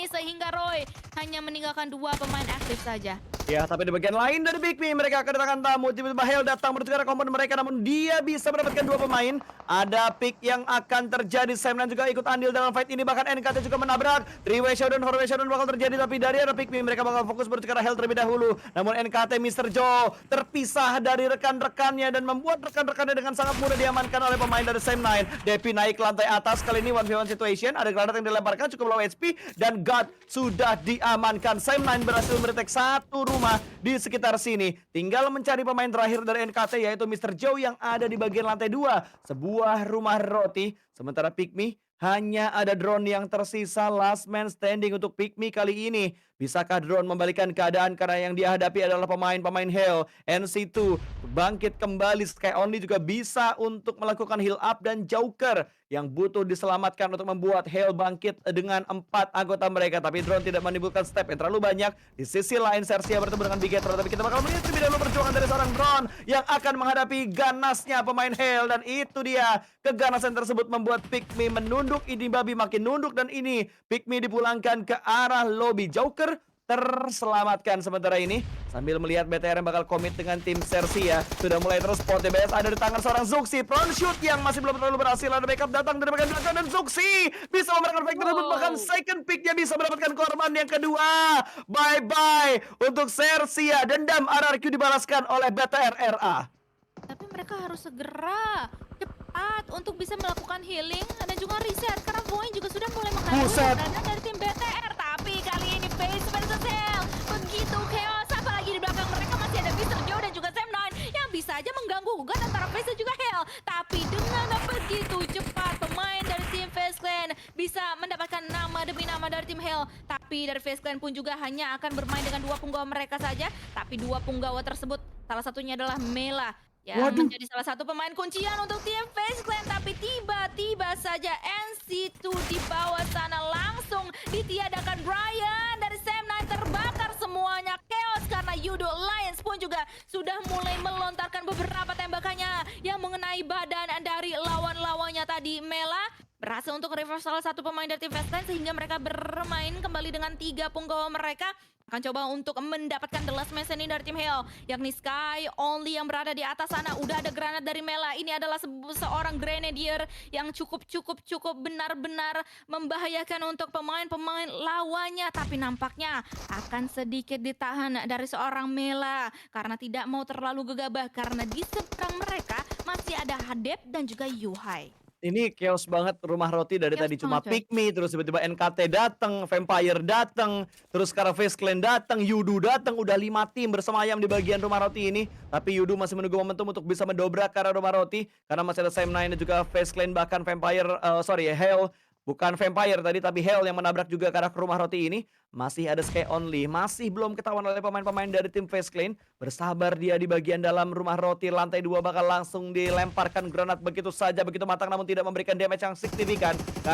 sehingga Roy hanya meninggalkan 2 pemain aktif saja. Ya, tapi di bagian lain dari Big Me, mereka kedatangan tamu. Tiba-tiba Hale datang menuju ke arah kompon mereka, namun dia bisa mendapatkan 2 pemain. Ada pick yang akan terjadi. Sam juga ikut andil dalam fight ini, bahkan NKT juga menabrak. 3-way showdown, 4-way showdown bakal terjadi, tapi dari arah Big Me, mereka bakal fokus menuju ke arah Hale terlebih dahulu. Namun NKT Mr. Joe terpisah dari rekan-rekannya dan membuat rekan-rekannya dengan sangat mudah diamankan oleh pemain dari Sam9. Depi naik ke lantai atas, kali ini 1v1 situation. Ada granat yang dilemparkan, cukup low HP, dan God sudah diamankan. Sam9 berhasil meretek 1 rumah di sekitar sini. Tinggal mencari pemain terakhir dari NKT, yaitu Mr. Joe yang ada di bagian lantai 2. Sebuah rumah roti. Sementara Pikmi hanya ada drone yang tersisa. Last man standing untuk Pikmi kali ini. Bisakah drone membalikan keadaan, karena yang dia hadapi adalah pemain-pemain Hale. NC2 bangkit kembali. Sky Only juga bisa untuk melakukan heal up, dan Joker yang butuh diselamatkan untuk membuat Hale bangkit dengan 4 anggota mereka. Tapi drone tidak menimbulkan step yang terlalu banyak. Di sisi lain Sersia bertemu dengan Bigetro, tapi kita bakal melihat terlebih dahulu perjuangan dari seorang drone yang akan menghadapi ganasnya pemain Hale. Dan itu dia, keganasan tersebut membuat Pikmi menunduk. Ini babi makin nunduk, dan ini Pikmi dipulangkan ke arah lobby. Joker terselamatkan sementara ini sambil melihat BTR yang bakal komit dengan tim Sersia. Sudah mulai terus spot DBS ada di tangan seorang Zuxi. Front shoot yang masih belum terlalu berhasil. Ada backup datang dari bagian belakang, dan Zuxi bisa memberikan fake tersebut. Bahkan second picknya bisa mendapatkan korban yang kedua. Bye-bye untuk Sersia. Dendam RRQ dibalaskan oleh BTR RA. Tapi mereka harus segera cepat untuk bisa melakukan healing dan juga reset, karena Void juga sudah mulai menghadapi serangan dari tim BTR. Tapi kali ini Face versus Hale begitu chaos, apalagi di belakang mereka masih ada Mr. Joe dan juga Sam9 yang bisa aja mengganggu gugat antara Face dan juga Hale. Tapi dengan begitu cepat pemain dari tim Face Clan bisa mendapatkan nama demi nama dari tim Hale. Tapi dari Face Clan pun juga hanya akan bermain dengan 2 punggawa mereka saja. Tapi 2 punggawa tersebut salah satunya adalah Mela yang menjadi salah satu pemain kuncian untuk tim Face Clan. Tapi tiba-tiba saja NC2 di bawah sana langsung ditiadakan. Brian dari Sam9 terbakar semuanya. Chaos karena Yudo Alliance pun juga sudah mulai melontarkan beberapa tembakannya yang mengenai badan dari lawan-lawannya tadi. Mela berhasil untuk reverse salah satu pemain dari tim Face Clan, sehingga mereka bermain kembali dengan 3 punggawa mereka. Akan coba untuk mendapatkan the last man standing dari tim Hale, yakni Sky Only yang berada di atas sana. Udah ada granat dari Mela. Ini adalah seorang grenadier yang cukup benar-benar membahayakan untuk pemain-pemain lawannya. Tapi nampaknya akan sedikit ditahan dari seorang Mela karena tidak mau terlalu gegabah, karena di seberang mereka masih ada Hadep dan juga Yuhai. Ini chaos banget rumah roti dari Chaos tadi, cuma banget, coy. Pikmi, terus tiba-tiba NKT datang, Vampire datang, terus sekarang Face Clan datang, Yudu datang, udah 5 tim bersemayam di bagian rumah roti ini. Tapi Yudu masih menunggu momentum untuk bisa mendobrak ke arah rumah roti, karena masih ada Sam9 dan juga Face Clan, bahkan Vampire, Hale. Bukan Vampire tadi, tapi Hale yang menabrak juga ke arah rumah roti ini. Masih ada Sky Only, masih belum ketahuan oleh pemain-pemain dari tim Face Clan. Bersabar dia di bagian dalam rumah roti, lantai 2 bakal langsung dilemparkan granat begitu saja, begitu matang, namun tidak memberikan damage yang signifikan ke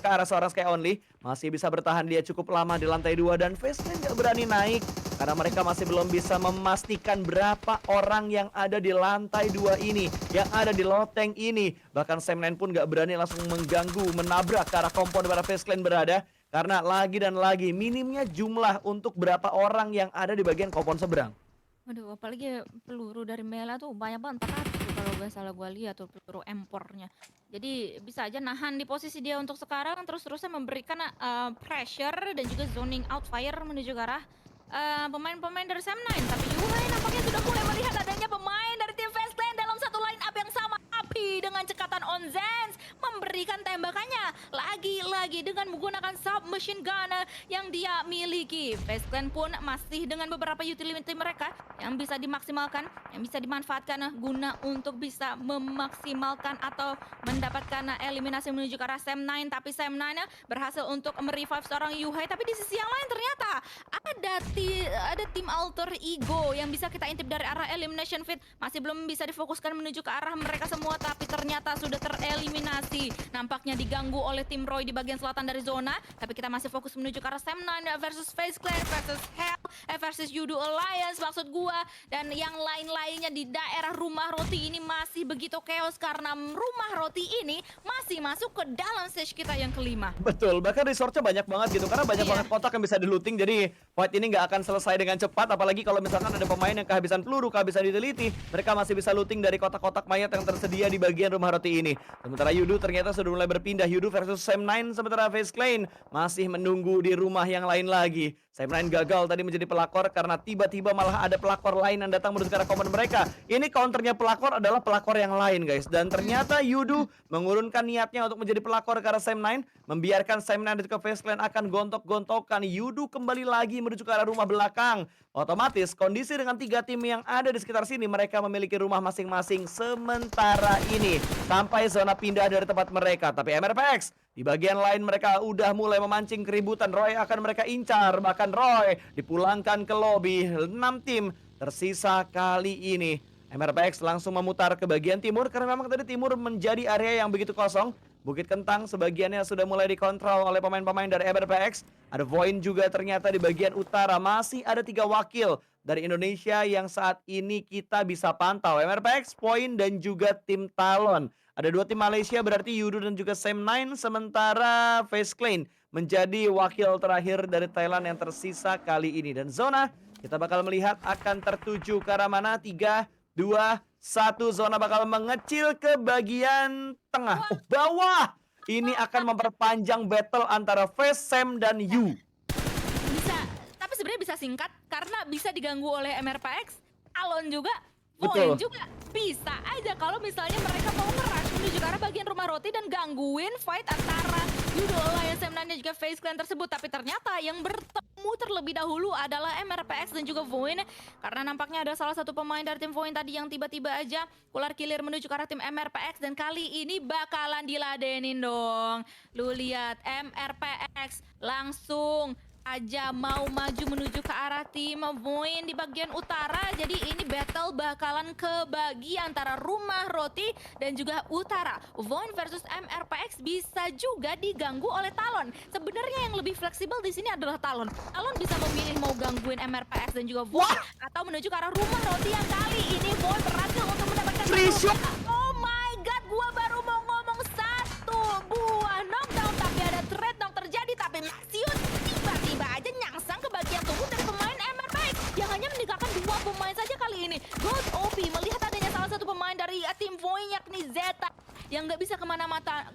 arah seorang Sky Only. Masih bisa bertahan dia cukup lama di lantai 2, dan Face Clan gak berani naik karena mereka masih belum bisa memastikan berapa orang yang ada di lantai 2 ini, yang ada di loteng ini. Bahkan Sam9 pun gak berani langsung mengganggu, menabrak ke arah kompon di mana Face Clan berada, karena lagi dan lagi minimnya jumlah untuk berapa orang yang ada di bagian kompon seberang. Aduh, apalagi peluru dari Mela tuh banyak banget, 400 tuh kalau gak salah gue lihat tuh peluru empornya. Jadi bisa aja nahan di posisi dia untuk sekarang, terus-terusan memberikan pressure dan juga zoning out fire menuju ke arah pemain-pemain dari Sam9. Tapi Yuhai nampaknya sudah mulai melihat adanya pemain dari tim Face Clan dalam satu line up yang sama. Api dengan cekatan on Zens memberikan tembakannya lagi-lagi dengan menggunakan submachine gun yang dia miliki. Face Clan pun masih dengan beberapa utility mereka yang bisa dimaksimalkan, yang bisa dimanfaatkan guna untuk bisa memaksimalkan atau mendapatkan eliminasi menuju ke arah Sam9. Tapi Sam9 berhasil untuk merevive seorang Yuhai. Tapi di sisi yang lain ternyata ada tim alter ego yang bisa kita intip dari arah elimination feed. Masih belum bisa difokuskan menuju ke arah mereka semua, tapi ternyata sudah tereliminasi. Nampaknya diganggu oleh tim Roy di bagian selatan dari zona, tapi kita masih fokus menuju ke arah Sam9 versus FaZe Clan versus Hell versus Yudu Alliance maksud gua, dan yang lain-lainnya di daerah rumah roti ini masih begitu chaos karena rumah roti ini masih masuk ke dalam stage kita yang kelima. Betul, bahkan resource-nya banyak banget gitu karena banyak Iya. banget kotak yang bisa di-looting, jadi fight ini nggak akan selesai dengan cepat, apalagi kalau misalkan ada pemain yang kehabisan peluru, kehabisan utility, mereka masih bisa looting dari kotak-kotak mayat yang tersedia di bagian rumah roti ini. Sementara Yudu ternyata sudah mulai berpindah, Yudu versus Sam9, sementara FaZe Clan masih menunggu di rumah yang lain lagi. Sam9 gagal tadi menjadi pelakor karena tiba-tiba malah ada pelakor lain yang datang menuju ke arah komando mereka. Ini counternya pelakor adalah pelakor yang lain guys, dan ternyata Yudu mengurunkan niatnya untuk menjadi pelakor ke arah Sam9, membiarkan Sam9 dan juga FaZe Clan akan gontok-gontokan. Yudu kembali lagi menuju ke arah rumah belakang. Otomatis kondisi dengan 3 tim yang ada di sekitar sini, mereka memiliki rumah masing-masing sementara ini sampai zona pindah dari tempat mereka. Tapi MRPX di bagian lain mereka udah mulai memancing keributan. Roy akan mereka incar, bahkan Roy dipulangkan ke lobby. 6 tim tersisa kali ini. MRPX langsung memutar ke bagian timur karena memang tadi timur menjadi area yang begitu kosong. Bukit Kentang sebagiannya sudah mulai dikontrol oleh pemain-pemain dari MRPX. Ada Void juga ternyata di bagian utara. Masih ada 3 wakil dari Indonesia yang saat ini kita bisa pantau. MRPX, Point, dan juga tim Talon. Ada 2 tim Malaysia berarti Yudu dan juga Sam9. Sementara FaZe Clan menjadi wakil terakhir dari Thailand yang tersisa kali ini. Dan zona kita bakal melihat akan tertuju ke arah mana. 3, 2, 1. Zona bakal mengecil ke bagian tengah. Oh, bawah. Ini akan memperpanjang battle antara FaZe, Sam, dan Yu. Bisa, tapi sebenarnya bisa singkat karena bisa diganggu oleh MRPX, Alon juga, Betul. Void juga. Bisa aja kalau misalnya mereka mau nge-rush menuju ke arah bagian rumah roti dan gangguin fight antara Yudo Alliance Sam dan juga FaZe Clan tersebut. Tapi ternyata yang bertemu terlebih dahulu adalah MRPX dan juga Void, karena nampaknya ada salah satu pemain dari tim Void tadi yang tiba-tiba aja ular kilir menuju ke arah tim MRPX, dan kali ini bakalan diladenin dong. Lu lihat MRPX langsung aja mau maju menuju ke arah tim Void di bagian utara. Jadi ini battle bakalan kebagi antara rumah roti dan juga utara. Void versus MRPX bisa juga diganggu oleh Talon. Sebenarnya yang lebih fleksibel di sini adalah Talon. Talon bisa memilih mau gangguin MRPX dan juga Void atau menuju ke arah rumah roti yang kali ini Void berhasil untuk mendapatkan Free satu. shot. Oh my god, gua baru mau ngomong satu buah knockdown, tapi ada trade knock terjadi, tapi Maxius tiba-tiba aja nyangsang ke bagian tubuh dari pemain MRPX yang hanya meninggalkan 2 pemain saja kali ini. God OP melihat adanya salah satu pemain dari tim Void yakni Zeta yang nggak bisa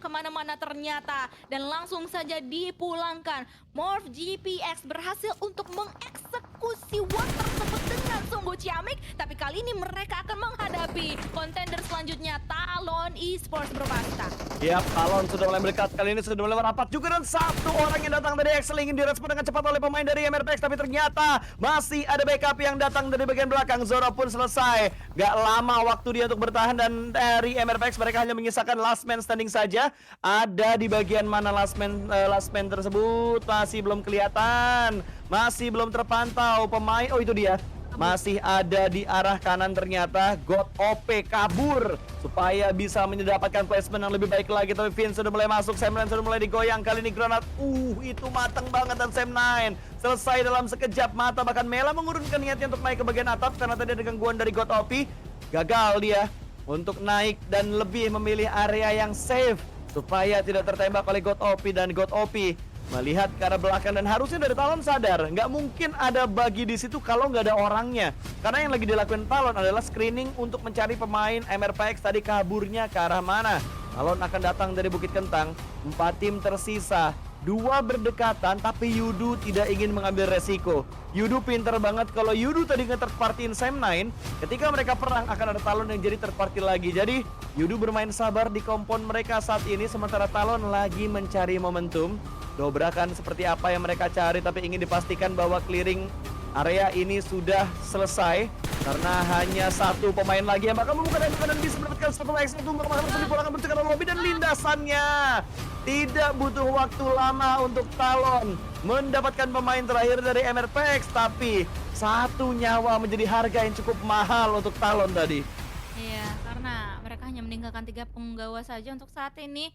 kemana-mana ternyata, dan langsung saja dipulangkan. Morph GPX berhasil untuk mengeksekusi war tersebut dengan sungguh ciamik, tapi kali ini mereka akan menghadapi kontender selanjutnya, Talon Esports Bro Pasta. Yap, Talon sudah mulai mendekat, kali ini sudah mulai merapat juga, dan 1 orang yang datang dari Excel ingin direspon dengan cepat oleh pemain dari MRPX, tapi ternyata masih ada backup yang datang dari bagian belakang. Zora pun selesai, gak lama waktu dia untuk bertahan, dan dari MRPX mereka hanya menyisakan last man standing saja. Ada di bagian mana last man tersebut masih belum kelihatan, masih belum terpantau pemain. Oh, itu dia. Masih ada di arah kanan ternyata. God OP kabur supaya bisa mendapatkan placement yang lebih baik lagi. Tapi Vin sudah mulai masuk, Sam9 sudah mulai digoyang. Kali ini granat, itu matang banget, dan Sam9 selesai dalam sekejap mata. Bahkan Mela mengurunkan niatnya untuk naik ke bagian atap karena tadi ada gangguan dari God OP. Gagal dia untuk naik dan lebih memilih area yang safe supaya tidak tertembak oleh God OP, dan God OP melihat ke arah belakang, dan harusnya dari Talon sadar nggak mungkin ada bagi di situ kalau nggak ada orangnya, karena yang lagi dilakukan Talon adalah screening untuk mencari pemain MRPX tadi kaburnya ke arah mana. Talon akan datang dari Bukit Kentang. 4 tim tersisa, 2 berdekatan, tapi Yudu tidak ingin mengambil resiko. Yudu pinter banget. Kalau Yudu tadi nge-third partyin Sam9, ketika mereka perang akan ada Talon yang jadi third party lagi. Jadi Yudu bermain sabar di kompon mereka saat ini, sementara Talon lagi mencari momentum. Dobrakan seperti apa yang mereka cari, tapi ingin dipastikan bahwa clearing area ini sudah selesai karena hanya 1 pemain lagi yang bakal membuka dan bisa mendapatkan 1 X untuk dipulangkan menuju ke dalam lobby, dan lindasannya tidak butuh waktu lama untuk Talon mendapatkan pemain terakhir dari MRPX, tapi 1 nyawa menjadi harga yang cukup mahal untuk Talon tadi. Iya, karena mereka hanya meninggalkan menggunakan 3 punggawa saja untuk saat ini.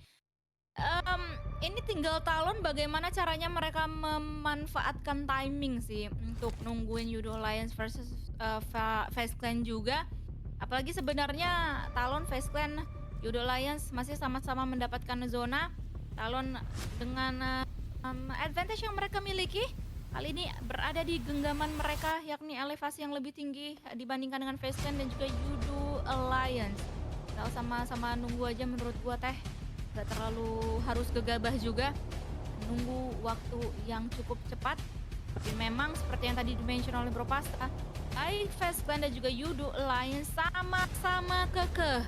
Ini tinggal Talon bagaimana caranya mereka memanfaatkan timing sih untuk nungguin Yudo Alliance versus Face Clan juga. Apalagi sebenarnya Talon, Face Clan, Yudo Alliance masih sama-sama mendapatkan zona. Talon dengan advantage yang mereka miliki kali ini berada di genggaman mereka, yakni elevasi yang lebih tinggi dibandingkan dengan Face Clan dan juga Yudo Alliance. Kalau sama-sama nunggu aja menurut gua teh. Gak terlalu harus gegabah juga, nunggu waktu yang cukup cepat. Tapi memang seperti yang tadi dimention oleh Bro Pasta, baik Face Clan dan juga Yudo Alliance sama-sama kekeh,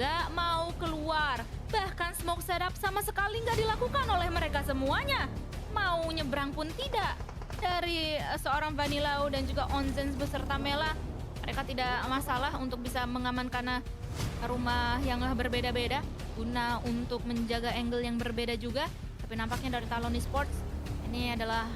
gak mau keluar. Bahkan smoke setup sama sekali gak dilakukan oleh mereka semuanya. Mau nyebrang pun tidak. Dari seorang Vanillau dan juga Onzens beserta Mela, mereka tidak masalah untuk bisa mengamankan rumah yang berbeda-beda guna untuk menjaga angle yang berbeda juga. Tapi nampaknya dari Talon Esports ini adalah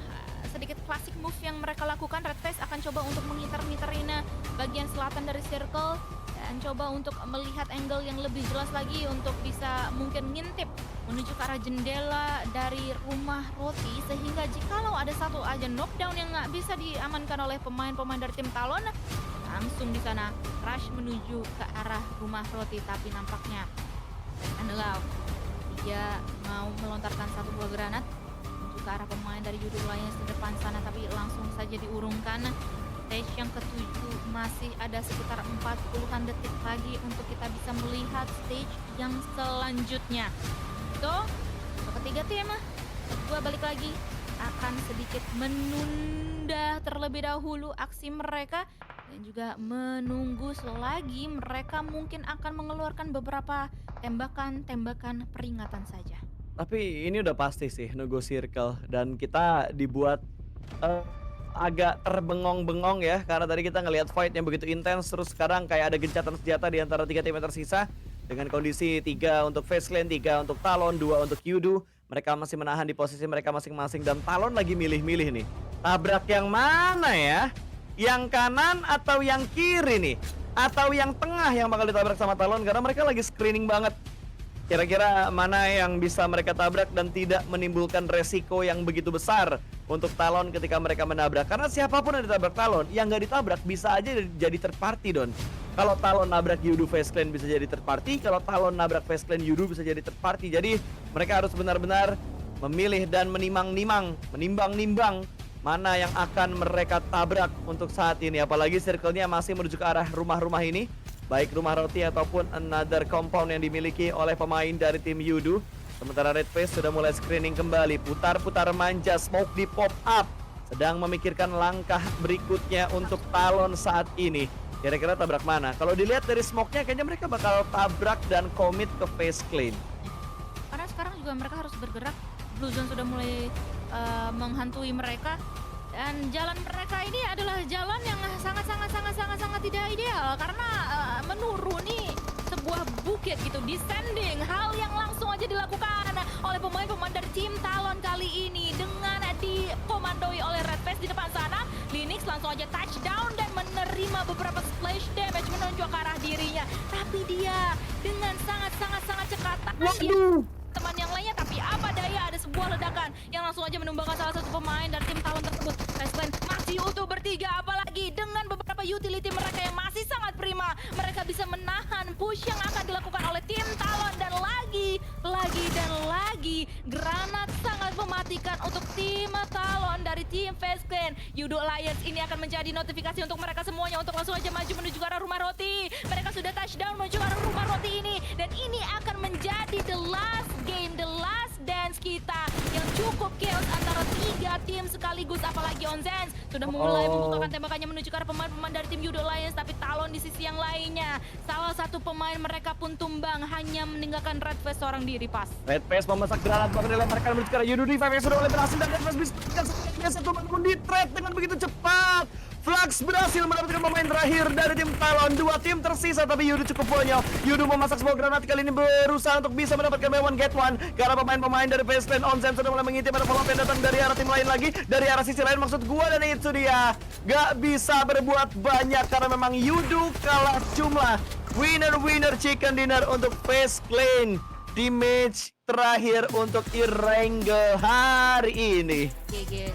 sedikit klasik move yang mereka lakukan. Red Face akan coba untuk mengiter-ngiterin bagian selatan dari circle dan coba untuk melihat angle yang lebih jelas lagi untuk bisa mungkin ngintip menuju ke arah jendela dari rumah roti, sehingga jikalau ada satu aja knockdown yang nggak bisa diamankan oleh pemain-pemain dari tim Talon, langsung di sana rush menuju ke arah rumah roti. Tapi nampaknya Vanillau dia mau melontarkan satu buah granat menuju ke arah pemain dari Yudo Alliance di depan sana, tapi langsung saja diurungkan. Stage yang ke-7 masih ada sekitar 40-an detik lagi untuk kita bisa melihat stage yang selanjutnya. So, ketiga tim gua balik lagi akan sedikit menunda terlebih dahulu aksi mereka dan juga menunggu selagi mereka mungkin akan mengeluarkan beberapa tembakan-tembakan peringatan saja. Tapi ini udah pasti sih nunggu circle, dan kita dibuat agak terbengong-bengong ya, karena tadi kita ngelihat fight yang begitu intens, terus sekarang kayak ada gencatan senjata di antara 3 tim yang tersisa dengan kondisi 3 untuk Face Clan, 3 untuk Talon, 2 untuk Yudo. Mereka masih menahan di posisi mereka masing-masing dan Talon lagi milih-milih nih. Tabrak yang mana ya? Yang kanan atau yang kiri nih? Atau yang tengah yang bakal ditabrak sama Talon, karena mereka lagi screening banget. Kira-kira mana yang bisa mereka tabrak dan tidak menimbulkan resiko yang begitu besar untuk Talon ketika mereka menabrak. Karena siapapun yang ditabrak Talon, yang nggak ditabrak bisa aja jadi third party, Don. Kalau Talon nabrak Yudo Face Clan bisa jadi third party, kalau Talon nabrak Face Clan Yudo bisa jadi third party. Jadi mereka harus benar-benar memilih dan menimbang-nimbang mana yang akan mereka tabrak untuk saat ini. Apalagi circle-nya masih menuju ke arah rumah-rumah ini, baik rumah roti ataupun another compound yang dimiliki oleh pemain dari tim Yudo. Sementara Red Face sudah mulai screening kembali, putar-putar manja, smoke di pop up, sedang memikirkan langkah berikutnya untuk Talon saat ini. Kira-kira tabrak mana? Kalau dilihat dari smoke-nya kayaknya mereka bakal tabrak dan commit ke Face Clan. Karena sekarang juga mereka harus bergerak. Blue Zone sudah mulai menghantui mereka. Dan jalan mereka ini adalah jalan yang sangat tidak ideal karena menuruni sebuah bukit gitu, descending, hal yang langsung aja dilakukan oleh pemain-pemain dari tim Talon kali ini dengan dikomandoi oleh Red Face di depan sana. Linux langsung aja touchdown dan menerima beberapa splash damage menuju ke arah dirinya, tapi dia dengan sangat cekatan teman yang lainnya, tapi apa daya ada sebuah ledakan yang langsung aja menumbangkan salah satu pemain dari tim Talon tersebut. Face Clan masih utuh bertiga, apalagi dengan beberapa utility mereka yang masih sangat prima, mereka bisa menahan push yang akan dilakukan oleh tim Talon. Dan lagi granat sangat mematikan untuk tim Talon dari tim Face Clan. Yudo Alliance ini akan menjadi notifikasi untuk mereka semuanya untuk langsung aja maju menuju ke arah rumah roti. Mereka sudah touchdown menuju ke arah rumah roti ini, dan ini akan menjadi the last game, the last dance kita yang cukup chaos antara 3 tim sekaligus. Apalagi Onzens sudah mulai membukakan tembakannya menuju ke arah pemain-pemain dari tim Yudo Alliance, tapi Talon di sisi yang lainnya, salah satu pemain mereka pun tumbang, hanya meninggalkan Red Face seorang diri. Pas Red Face memasak granat bakal dilemparkan menuju ke arah Yudo. Revive yang sudah mulai berhasil dan Red Face bisa satu namun di trade dengan begitu cepat. Flux berhasil mendapatkan pemain terakhir dari tim Talon. 2 tim tersisa tapi Yudo cukup bonyol. Yudo memasak sebuah granat kali ini berusaha untuk bisa mendapatkan buy one get one, karena pemain-pemain dari Face Clan Onzen sudah mulai mengintip ada follow up yang datang dari arah tim lain lagi, dari arah sisi lain maksud gua, dan itu dia gak bisa berbuat banyak karena memang Yudo kalah jumlah winner chicken dinner untuk Face Clan di match terakhir untuk Erangel hari ini. GG.